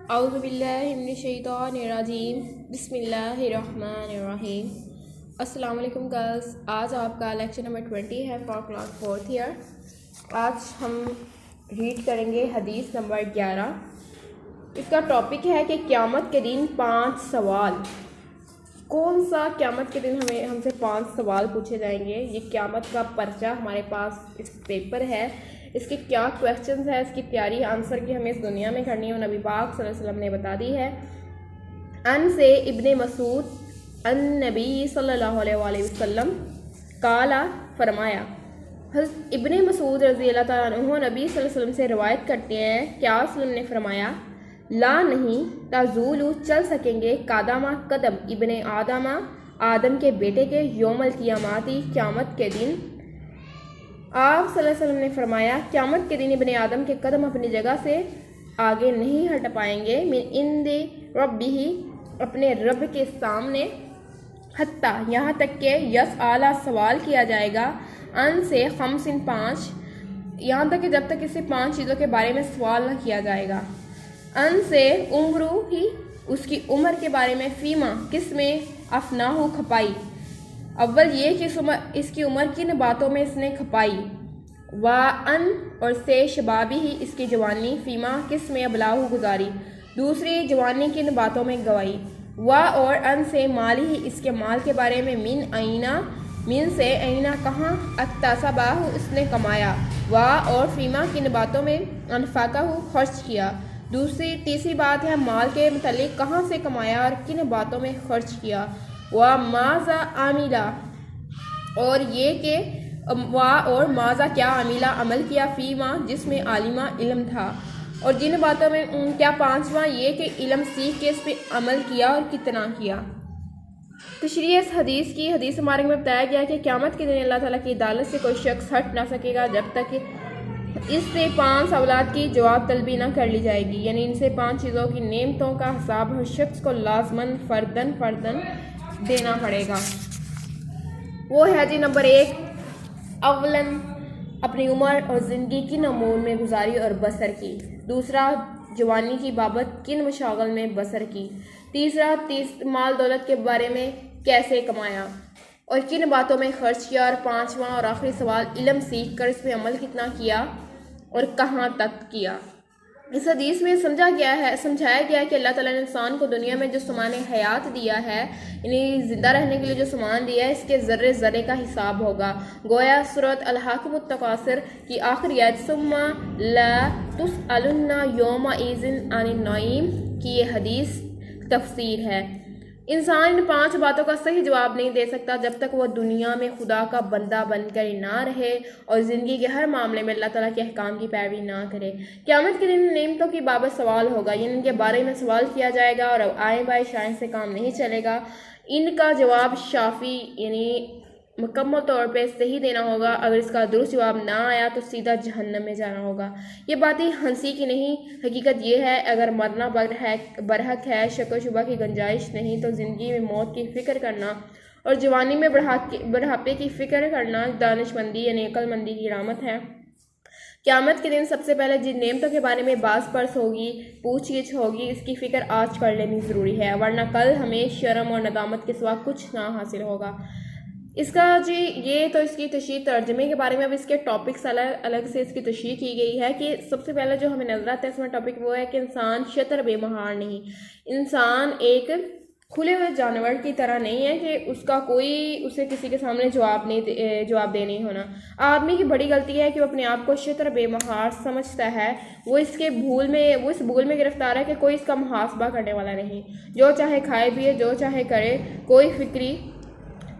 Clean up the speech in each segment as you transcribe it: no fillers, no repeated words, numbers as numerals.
اعوذ باللہ من الشیطان الرجیم بسم اللہ الرحمن الرحیم۔ السلام علیکم گرلز، آج آپ کا لیکچر نمبر 20 ہے فار کلاس 4th ایئر۔ آج ہم ریڈ کریں گے حدیث نمبر 11۔ اس کا ٹاپک ہے کہ قیامت کے دن 5 سوال۔ کون سا قیامت کے دن ہم سے 5 سوال پوچھے جائیں گے؟ یہ قیامت کا پرچہ ہمارے پاس اس پیپر ہے، اس کے کیا کویسچنز ہیں، اس کی تیاری آنسر کی ہمیں اس دنیا میں کرنی ہے اور نبی پاک صلی اللہ علیہ وسلم نے بتا دی ہے۔ ان سے ابن مسعود ان نبی صلی اللہ علیہ وآلہ وسلم قالا فرمایا، حضرت ابن مسعود رضی اللہ تعالیٰ عنہ نبی صلی اللہ علیہ وسلم سے روایت کرتے ہیں کہ آپ صلی اللہ علیہ وسلم نے فرمایا، لا نہیں تزولو چل سکیں گے قدمہ قدم ابن آدم کے بیٹے کے یوم القیامتی قیامت کے دن۔ آپ صلی اللہ علیہ وسلم نے فرمایا، قیامت کے دن ابن آدم کے قدم اپنی جگہ سے آگے نہیں ہٹ پائیں گے، من عند ربہ اپنے رب کے سامنے، حتیٰ یہاں تک کہ یسأل سوال کیا جائے گا، ان سے خمس 5 یہاں تک کہ جب تک اسے 5 چیزوں کے بارے میں سوال نہ کیا جائے گا۔ ان سے عمرو ہی اس کی عمر کے بارے میں، فیما کس میں، افناہ کھپائی، اول یہ کہ اس کی عمر کن باتوں میں اس نے کھپائی، وان اور سے شبابی ہی اس کی جوانی، فیما کس میں ابلاہ گزاری، دوسری جوانی کن باتوں میں گوائی، اور ان سے مالی ہی اس کے مال کے بارے میں، من سے اینا کہاں، اکتسبہ اس نے کمایا، اور فیما کن باتوں میں انفاقہ خرچ کیا، تیسری بات ہے مال کے متعلق کہاں سے کمایا اور کن باتوں میں خرچ کیا، ماذا عملا اور یہ کہ اور ماذا کیا عملا عمل کیا، فیما جس میں عالمہ علم تھا، اور جن باتوں میں کیا، پانچواں یہ کہ علم سیکھ کے اس پہ عمل کیا اور کتنا کیا۔ تشریح اس حدیث کی، حدیث مبارک میں بتایا گیا کہ قیامت کے دن اللہ تعالیٰ کی عدالت سے کوئی شخص ہٹ نہ سکے گا جب تک اس سے 5 سوالات کی جواب طلبی نہ کر لی جائے گی، یعنی ان سے 5 چیزوں کی نعمتوں کا حساب ہر شخص کو لازماً فرداً دینا پڑے گا۔ وہ ہے جی نمبر 1، اولاً اپنی عمر اور زندگی کن امور میں گزاری اور بسر کی، دوسرا جوانی کی بابت کن مشاغل میں بسر کی، تیسرا مال دولت کے بارے میں کیسے کمایا اور کن باتوں میں خرچ کیا، اور پانچواں اور آخری سوال علم سیکھ کر اس پہ عمل کتنا کیا اور کہاں تک کیا۔ اس حدیث میں سمجھایا گیا ہے کہ اللہ تعالیٰ نے انسان کو دنیا میں جو سامان حیات دیا ہے، یعنی زندہ رہنے کے لیے جو سامان دیا ہے، اس کے ذرے ذرے کا حساب ہوگا۔ گویا سورۃ الحاقم التکاثر کی آخری آیت ثم لا تسألن یومئذ عن النعیم کی یہ حدیث تفسیر ہے۔ انسان ان 5 باتوں کا صحیح جواب نہیں دے سکتا جب تک وہ دنیا میں خدا کا بندہ بن کر نہ رہے اور زندگی کے ہر معاملے میں اللہ تعالیٰ کے احکام کی پیروی نہ کرے۔ قیامت کے دن نعمتوں کی بابت سوال ہوگا، یعنی ان کے بارے میں سوال کیا جائے گا اور آئیں بائیں شائن سے کام نہیں چلے گا۔ ان کا جواب شافی یعنی مکمل طور پہ صحیح دینا ہوگا، اگر اس کا درست جواب نہ آیا تو سیدھا جہنم میں جانا ہوگا۔ یہ باتیں ہنسی کی نہیں، حقیقت یہ ہے اگر مرنا برحق ہے، شک و شبہ کی گنجائش نہیں، تو زندگی میں موت کی فکر کرنا اور جوانی میں بڑھاپے کی فکر کرنا دانش مندی یعنی عقل مندی کی علامت ہے۔ قیامت کے دن سب سے پہلے جن نعمتوں کے بارے میں باز پرس ہوگی، پوچھ گچھ ہوگی، اس کی فکر آج کر لینی ضروری ہے، ورنہ کل ہمیں شرم اور ندامت کے سوا کچھ نہ حاصل ہوگا۔ اس کا یہ تو اس کی تشریح ترجمے کے بارے میں، اب اس کے ٹاپکس الگ سے اس کی تشریح کی گئی ہے کہ سب سے پہلے جو ہمیں نظر آتا ہے اس میں ٹاپک وہ ہے کہ انسان شتر بے مہار نہیں، انسان ایک کھلے ہوئے جانور کی طرح نہیں ہے کہ اسے کسی کے سامنے جواب دے نہیں ہونا۔ آدمی کی بڑی غلطی ہے کہ وہ اپنے آپ کو شتر بے مہار سمجھتا ہے، وہ اس بھول میں گرفتار ہے کہ کوئی اس کا محاسبہ کرنے والا نہیں، جو چاہے کھائے پیے، جو چاہے کرے، کوئی فکری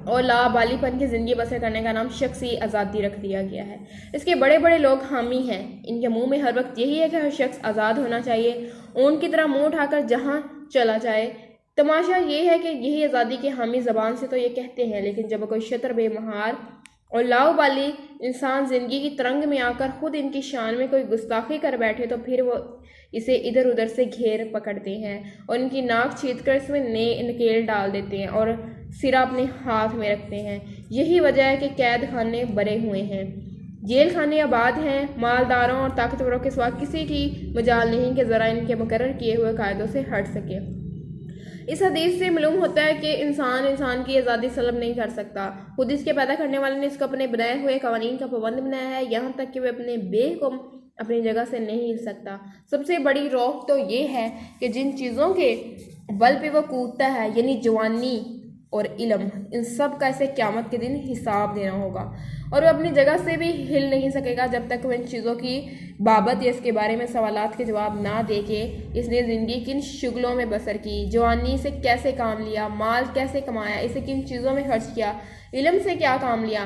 اور لا-بالی پن کی زندگی بسر کرنے کا نام شخصی آزادی رکھ دیا گیا ہے۔ اس کے بڑے بڑے لوگ حامی ہیں، ان کے منہ میں ہر وقت یہی ہے کہ ہر شخص آزاد ہونا چاہیے، اون کی طرح منہ اٹھا کر جہاں چلا جائے۔ تماشا یہ ہے کہ یہی آزادی کے حامی زبان سے تو یہ کہتے ہیں، لیکن جب کوئی شتر بے مہار اور لاؤبالی انسان زندگی کی ترنگ میں آ کر خود ان کی شان میں کوئی گستاخی کر بیٹھے تو پھر وہ اسے ادھر ادھر سے گھیر پکڑتے ہیں اور ان کی ناک چھید کر اس میں نکیل ڈال دیتے ہیں اور سرا اپنے ہاتھ میں رکھتے ہیں۔ یہی وجہ ہے کہ قید خانے بھرے ہوئے ہیں۔ جیل خانے آباد ہیں، مالداروں اور طاقتوروں کے سوا کسی کی مجال نہیں کہ ذرا ان کے مقرر کیے ہوئے قاعدوں سے ہٹ سکے۔ اس حدیث سے معلوم ہوتا ہے کہ انسان کی آزادی سلب نہیں کر سکتا۔ خود اس کے پیدا کرنے والے نے اس کو اپنے بنائے ہوئے قوانین کا پابند بنایا ہے، یہاں تک کہ وہ اپنے بے حکم اپنی جگہ سے نہیں ہل سکتا۔ سب سے بڑی روک تو یہ ہے کہ جن چیزوں کے بل پہ وہ کودتا ہے، یعنی جوانی اور علم، ان سب کا اسے قیامت کے دن حساب دینا ہوگا، اور وہ اپنی جگہ سے بھی ہل نہیں سکے گا جب تک وہ ان چیزوں کی بابت یا اس کے بارے میں سوالات کے جواب نہ دے کہ اس نے زندگی کن شغلوں میں بسر کی، جوانی سے کیسے کام لیا، مال کیسے کمایا، اسے کن چیزوں میں خرچ کیا، علم سے کیا کام لیا۔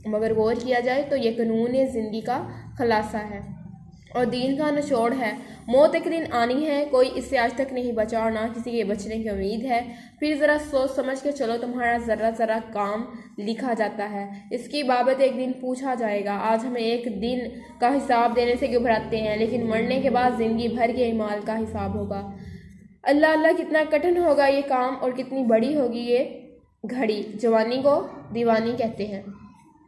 مگر غور کیا جائے تو یہ قانون زندگی کا خلاصہ ہے اور دین کا نچوڑ ہے۔ موت ایک دن آنی ہے، کوئی اس سے آج تک نہیں بچا اور نہ کسی کے بچنے کی امید ہے۔ پھر ذرا سوچ سمجھ کے چلو، تمہارا ذرہ ذرہ کام لکھا جاتا ہے، اس کی بابت ایک دن پوچھا جائے گا۔ آج ہمیں ایک دن کا حساب دینے سے گھبراتے ہیں، لیکن مرنے کے بعد زندگی بھر کے اعمال کا حساب ہوگا۔ اللہ اللہ کتنا کٹھن ہوگا یہ کام، اور کتنی بڑی ہوگی یہ گھڑی۔ جوانی کو دیوانی کہتے ہیں۔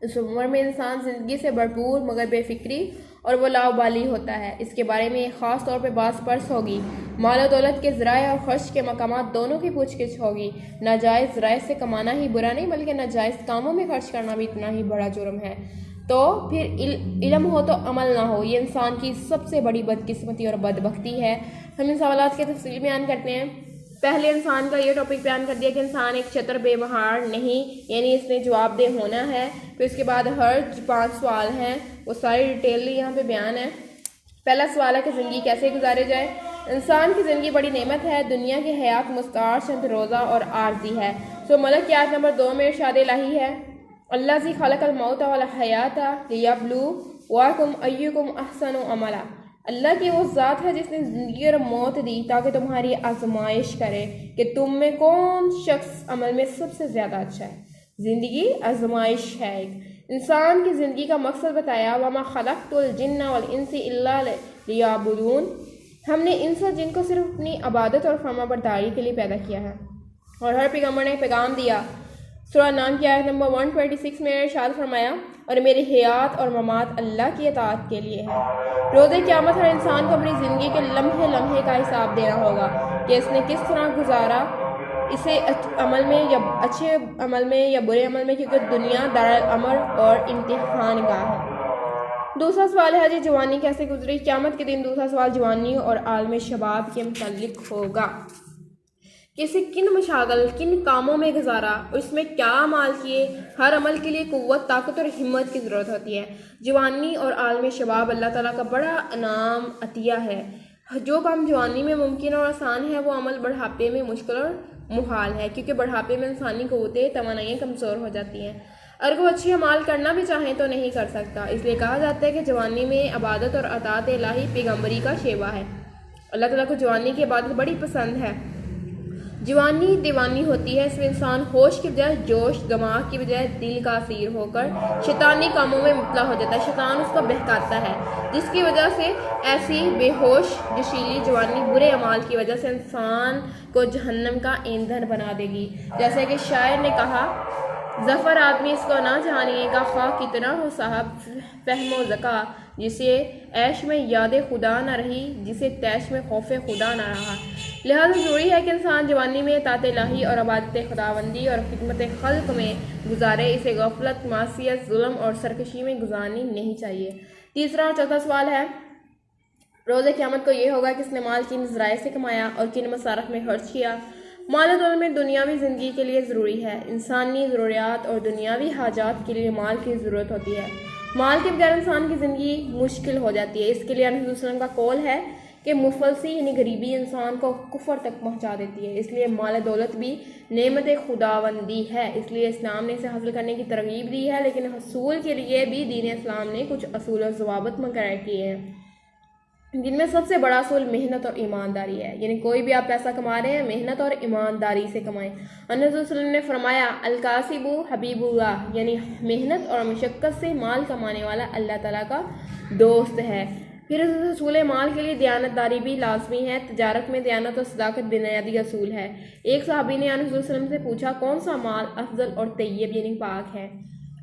اس عمر میں انسان زندگی سے بھرپور مگر بے فکری اور وہ لاؤبالی ہوتا ہے۔ اس کے بارے میں خاص طور پہ باز پرس ہوگی۔ مال و دولت کے ذرائع اور خرچ کے مقامات دونوں کی پوچھ گچھ ہوگی۔ ناجائز ذرائع سے کمانا ہی برا نہیں، بلکہ ناجائز کاموں میں خرچ کرنا بھی اتنا ہی بڑا جرم ہے۔ تو پھر علم ہو تو عمل نہ ہو، یہ انسان کی سب سے بڑی بدقسمتی اور بدبختی ہے۔ ہم ان سوالات کے تفصیل بیان کرتے ہیں۔ پہلے انسان کا یہ ٹاپک بیان کر دیا کہ انسان ایک چتر بے بہار نہیں، یعنی اس نے جواب دہ ہونا ہے۔ پھر اس کے بعد ہر 5 سوال ہیں، وہ ساری ڈیٹیل یہاں پہ بیان ہے۔ پہلا سوال ہے کہ زندگی کیسے گزارے جائے۔ انسان کی زندگی بڑی نعمت ہے، دنیا کی حیات مستعار، چند روزہ اور عارضی ہے۔ ملک کی آیت نمبر 2 میں ارشاد الہی ہے، اللہ ذی خلق الموت والحیات لیبلوکم ایکم احسن عملا۔ اللہ کی وہ ذات ہے جس نے زندگی اور موت دی تاکہ تمہاری آزمائش کرے کہ تم میں کون شخص عمل میں سب سے زیادہ اچھا ہے۔ زندگی آزمائش ہے۔ انسان کی زندگی کا مقصد بتایا، وَمَا خَلَقْتُ الْجِنَّ وَالْإِنسَ إِلَّا لِيَعْبُدُونِ۔ ہم نے انس اور جن کو صرف اپنی عبادت اور فرما برداری کے لیے پیدا کیا ہے، اور ہر پیغمبر نے پیغام دیا۔ سورہ نام کی آیت نمبر 126 میں ارشاد فرمایا، اور میری حیات اور ممات اللہ کی اطاعت کے لیے ہے۔ روز قیامت ہر انسان کو اپنی زندگی کے لمحے لمحے کا حساب دینا ہوگا کہ اس نے کس طرح گزارا، اسے عمل میں یا اچھے عمل میں یا برے عمل میں، کیونکہ دنیا دارالامر اور امتحان گاہ ہے۔ دوسرا سوال ہے جوانی کیسے گزری۔ قیامت کے دن دوسرا سوال جوانی اور عالم شباب کے متعلق ہوگا کہ اسے کن مشاغل، کن کاموں میں گزارا اور اس میں کیا عمال کیے۔ ہر عمل کے لیے قوت، طاقت اور ہمت کی ضرورت ہوتی ہے۔ جوانی اور عالم شباب اللہ تعالیٰ کا بڑا انعام عطیہ ہے۔ جو کام جوانی میں ممکن اور آسان ہے، وہ عمل بڑھاپے میں مشکل اور محال ہے، کیونکہ بڑھاپے میں انسانی قوتیں، توانائیاں کمزور ہو جاتی ہیں۔ اگر وہ اچھے عمال کرنا بھی چاہیں تو نہیں کر سکتا۔ اس لیے کہا جاتا ہے کہ جوانی میں عبادت اور اطاعت الہی پیغمبری کا شیوا ہے۔ اللہ تعالیٰ کو جوانی کی عبادت بڑی پسند ہے۔ جوانی دیوانی ہوتی ہے، اس میں انسان ہوش کی بجائے جوش، دماغ کی بجائے دل کا اسیر ہو کر شیطانی کاموں میں مبتلا ہو جاتا ہے۔ شیطان اس کو بہکاتا ہے، جس کی وجہ سے ایسی بے ہوش جوشیلی جوانی برے اعمال کی وجہ سے انسان کو جہنم کا ایندھن بنا دے گی۔ جیسے کہ شاعر نے کہا، ظفر آدمی اس کو نہ جانیے گا، خواہ کتنا ہو صاحب فہم و ذکا، جسے عیش میں یاد خدا نہ رہی، جسے تیش میں خوف خدا نہ رہا۔ لہذا ضروری ہے کہ انسان جوانی میں اطاعت الہی اور عبادت خداوندی اور خدمت خلق میں گزارے، اسے غفلت، معصیت، ظلم اور سرکشی میں گزارنی نہیں چاہیے۔ تیسرا اور چوتھا سوال ہے، روز قیامت کو یہ ہوگا کہ اس نے مال کن ذرائع سے کمایا اور کن مصارف میں خرچ کیا۔ مال و دولت میں دنیاوی زندگی کے لیے ضروری ہے۔ انسانی ضروریات اور دنیاوی حاجات کے لیے مال کی ضرورت ہوتی ہے۔ مال کے بغیر انسان کی زندگی مشکل ہو جاتی ہے۔ اس کے لیے نبی صلی اللہ علیہ وسلم کا قول ہے کہ مفلسی یعنی غریبی انسان کو کفر تک پہنچا دیتی ہے۔ اس لیے مال دولت بھی نعمت خداوندی ہے، اس لیے اسلام نے اسے حاصل کرنے کی ترغیب دی ہے، لیکن حصول کے لیے بھی دین اسلام نے کچھ اصول اور ضوابط مقرر کیے ہیں، جن میں سب سے بڑا اصول محنت اور ایمانداری ہے۔ یعنی کوئی بھی آپ پیسہ کما رہے ہیں، محنت اور ایمانداری سے کمائیں۔ نبی صلی اللہ علیہ وسلم نے فرمایا، الکاسب حبیب اللہ، یعنی محنت اور مشقت سے مال کمانے والا اللہ تعالیٰ کا دوست ہے۔ پھر اس حصول مال کے لیے دیانت داری بھی لازمی ہے۔ تجارت میں دیانت اور صداقت بنیادی اصول ہے۔ ایک صحابی نے نبی صلی اللہ علیہ وسلم سے پوچھا، کون سا مال افضل اور طیب یعنی پاک ہے؟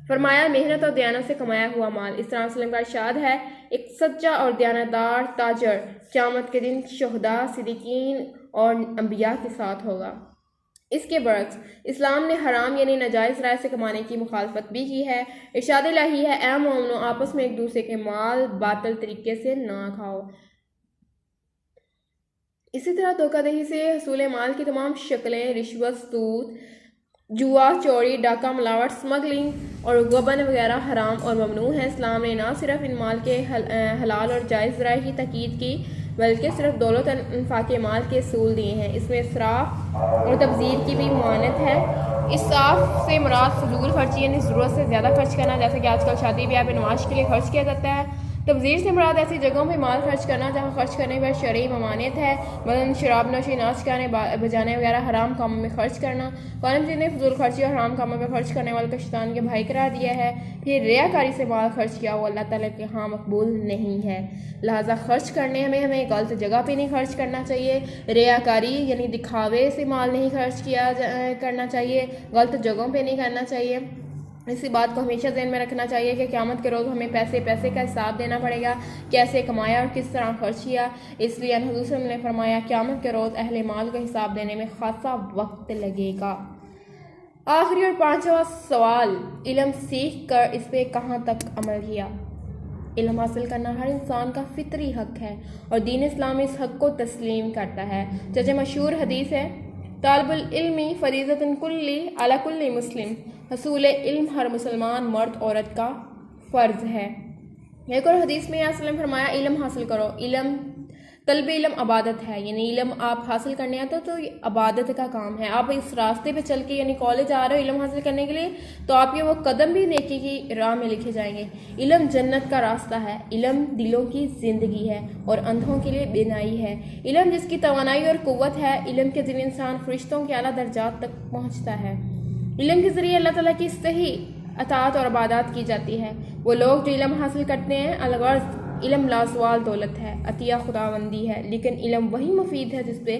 فرمایا محنت اور دیانت سے کمایا ہوا مال۔ اس طرح وسلم کا ارشاد ہے ایک سچا اور دیانتدار تاجر قیامت کے دن شہداء، صدیقین اور انبیاء کے ساتھ ہوگا۔ اس کے برعکس اسلام نے حرام یعنی ناجائز رائے سے کمانے کی مخالفت بھی کی ہے۔ ارشاد الہی ہے اے مومنو آپس میں ایک دوسرے کے مال باطل طریقے سے نہ کھاؤ۔ اسی طرح دھوکہ دہی سے حصول مال کی تمام شکلیں رشوت، سود، جوا، چوری، ڈاکہ، ملاوٹ، سمگلنگ اور غبن وغیرہ حرام اور ممنوع ہیں۔ اسلام نے نہ صرف ان مال کے حلال اور جائز ذرائع کی تاکید کی بلکہ صرف دولت اور انفاق مال کے اصول دیے ہیں۔ اس میں اسراف اور تبذیر کی بھی ممانعت ہے۔ اسراف سے مراد فضول خرچی یعنی ضرورت سے زیادہ خرچ کرنا، جیسے کہ آج کل شادی بیاہ پہ نمائش کے لیے خرچ کیا جاتا ہے۔ تبذیر سے مراد ایسی جگہوں پہ مال خرچ کرنا جہاں خرچ کرنے پر شرعی ممانعت ہے، مثلاً شراب نوشی، ناچ گانے بجانے وغیرہ حرام کاموں میں خرچ کرنا۔ قرآن مجید نے فضول خرچی اور حرام کاموں میں خرچ کرنے والے کو شیطان کے بھائی قرار دیا ہے۔ پھر ریاکاری سے مال خرچ کیا وہ اللہ تعالیٰ کے ہاں مقبول نہیں ہے، لہٰذا خرچ کرنے ہمیں غلط جگہ پہ نہیں خرچ کرنا چاہیے۔ ریاکاری یعنی دکھاوے سے مال نہیں خرچ کرنا چاہیے، غلط جگہوں پہ نہیں کرنا چاہیے۔ اسی بات کو ہمیشہ ذہن میں رکھنا چاہیے کہ قیامت کے روز ہمیں پیسے کا حساب دینا پڑے گا، کیسے کمایا اور کس طرح خرچ کیا۔ اس لیے حضور صلی اللہ علیہ وسلم نے فرمایا قیامت کے روز اہل مال کا حساب دینے میں خاصا وقت لگے گا۔ آخری اور پانچواں سوال، علم سیکھ کر اس پہ کہاں تک عمل کیا؟ علم حاصل کرنا ہر انسان کا فطری حق ہے اور دین اسلام اس حق کو تسلیم کرتا ہے۔ جیسے مشہور حدیث ہے طالب العلم فریضۃ کلی علی کل مسلم، حصول علم ہر مسلمان مرد عورت کا فرض ہے۔ ایک اور حدیث میں آپ نے فرمایا علم حاصل کرو، طلب علم عبادت ہے، یعنی علم آپ حاصل کرنے آتے ہو تو یہ عبادت کا کام ہے۔ آپ اس راستے پہ چل کے یعنی کالج آ رہے ہو علم حاصل کرنے کے لیے تو آپ کے وہ قدم بھی نیکی کی راہ میں لکھے جائیں گے۔ علم جنت کا راستہ ہے، علم دلوں کی زندگی ہے اور اندھوں کے لیے بینائی ہے۔ علم جس کی توانائی اور قوت ہے، علم کے ذریعے انسان فرشتوں کے اعلیٰ درجات تک پہنچتا ہے۔ علم کے ذریعے اللہ تعالیٰ کی صحیح اطاعت اور عبادات کی جاتی ہے۔ وہ لوگ جو علم حاصل کرتے ہیں الغرض علم لازوال دولت ہے، عطیہ خداوندی ہے، لیکن علم وہی مفید ہے جس پہ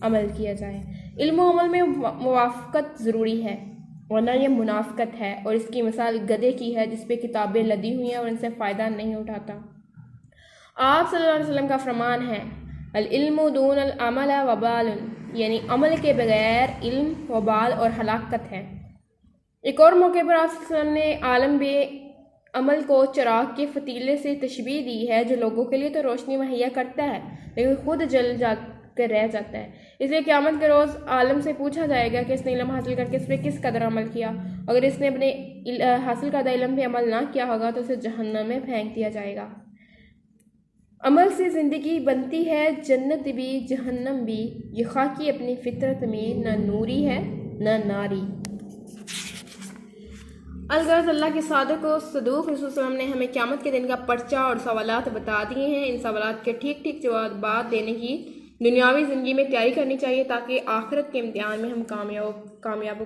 عمل کیا جائے۔ علم و عمل میں موافقت ضروری ہے ورنہ یہ منافقت ہے، اور اس کی مثال گدھے کی ہے جس پہ کتابیں لدی ہوئی ہیں اور ان سے فائدہ نہیں اٹھاتا۔ آپ صلی اللہ علیہ وسلم کا فرمان ہے العلم دون العمل وبال، یعنی عمل کے بغیر علم وبال اور ہلاکت ہے۔ ایک اور موقع پر آپ صلی اللہ علیہ وسلم نے عالم بے عمل کو چراغ کے فتیلے سے تشبیہ دی ہے جو لوگوں کے لیے تو روشنی مہیا کرتا ہے لیکن خود جل کر رہ جاتا ہے۔ اس لیے قیامت کے روز عالم سے پوچھا جائے گا کہ اس نے علم حاصل کر کے اس پہ کس قدر عمل کیا۔ اگر اس نے اپنے حاصل کردہ علم پہ عمل نہ کیا ہوگا تو اسے جہنم میں پھینک دیا جائے گا۔ عمل سے زندگی بنتی ہے، جنت بھی جہنم بھی، یہ خاکی اپنی فطرت میں نہ نوری ہے نہ ناری۔ الغرض اللہ کے صادق و صدوق رسول صلی اللہ علیہ وسلم نے ہمیں قیامت کے دن کا پرچہ اور سوالات بتا دیے ہیں۔ ان سوالات کے ٹھیک ٹھیک جوابات دینے کی دنیاوی زندگی میں تیاری کرنی چاہیے تاکہ آخرت کے امتحان میں ہم کامیاب